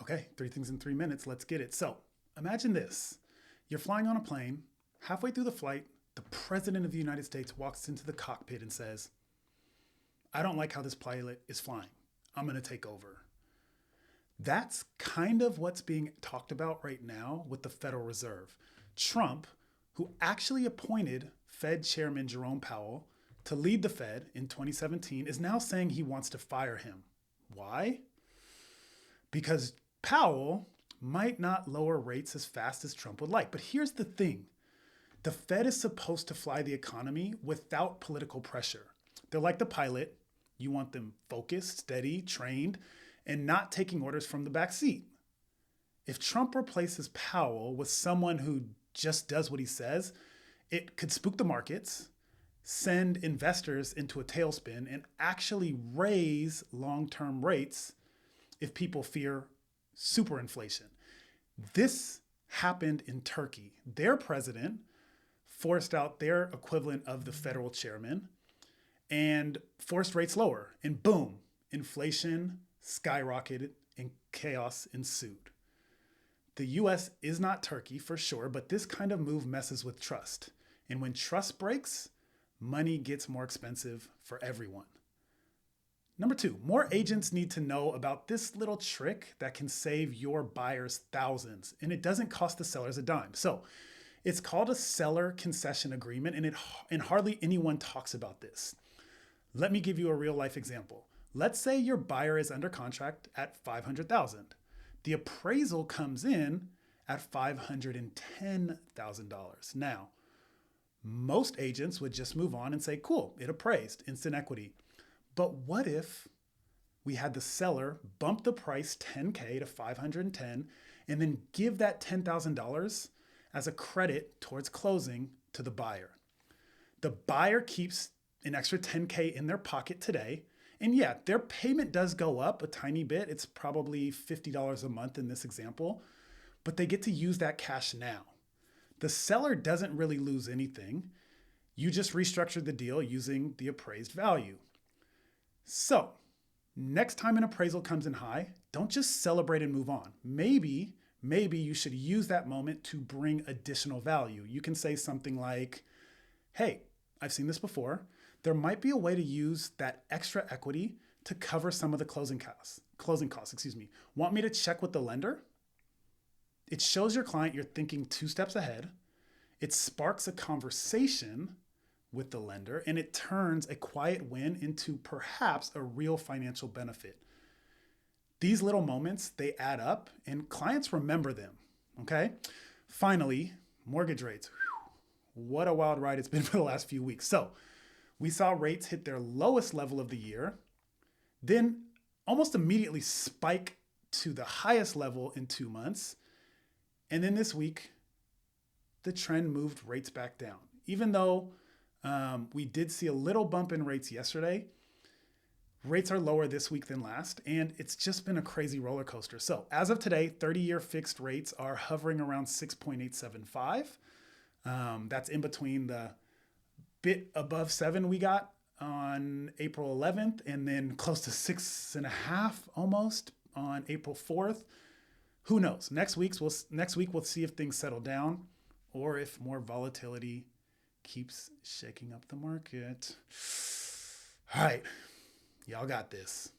Okay, 3 things in 3 minutes. Let's get it. So imagine this. You're flying on a plane. Halfway through the flight, the President of the United States walks into the cockpit and says, I don't like how this pilot is flying. I'm going to take over. That's kind of what's being talked about right now with the Federal Reserve. Trump, who actually appointed Fed Chairman Jerome Powell to lead the Fed in 2017, is now saying he wants to fire him. Why? Because Powell might not lower rates as fast as Trump would like. But here's the thing. The Fed is supposed to fly the economy without political pressure. They're like the pilot. You want them focused, steady, trained, and not taking orders from the back seat. If Trump replaces Powell with someone who just does what he says, it could spook the markets, send investors into a tailspin, and actually raise long-term rates if people fear superinflation. This happened in Turkey. Their president forced out their equivalent of the federal chairman and forced rates lower. And boom, inflation skyrocketed and chaos ensued. The US is not Turkey for sure, but this kind of move messes with trust. And when trust breaks, money gets more expensive for everyone. Number 2, more agents need to know about this little trick that can save your buyers thousands, and it doesn't cost the sellers a dime. So it's called a seller concession agreement, and hardly anyone talks about this. Let me give you a real life example. Let's say your buyer is under contract at $500,000. The appraisal comes in at $510,000. Now, most agents would just move on and say, cool, it appraised, instant equity. But what if we had the seller bump the price $10K to $510 and then give that $10,000 as a credit towards closing to the buyer? The buyer keeps an extra $10K in their pocket today. And yeah, their payment does go up a tiny bit. It's probably $50 a month in this example, but they get to use that cash now. The seller doesn't really lose anything. You just restructured the deal using the appraised value. So next time an appraisal comes in high, don't just celebrate and move on. Maybe you should use that moment to bring additional value. You can say something like, hey, I've seen this before. There might be a way to use that extra equity to cover some of the closing costs. Want me to check with the lender? It shows your client you're thinking 2 steps ahead. It sparks a conversation with the lender, and it turns a quiet win into perhaps a real financial benefit. These little moments, they add up, and clients remember them, okay? Finally, mortgage rates. Whew, what a wild ride it's been for the last few weeks. So we saw rates hit their lowest level of the year, then almost immediately spike to the highest level in 2 months. And then this week, the trend moved rates back down. Even though we did see a little bump in rates yesterday, rates are lower this week than last, and it's just been a crazy roller coaster. So as of today, 30-year fixed rates are hovering around 6.875. That's in between the bit above 7 we got on April 11th, and then close to 6.5 almost on April 4th. Who knows? Next week we'll see if things settle down or if more volatility keeps shaking up the market. All right, y'all got this.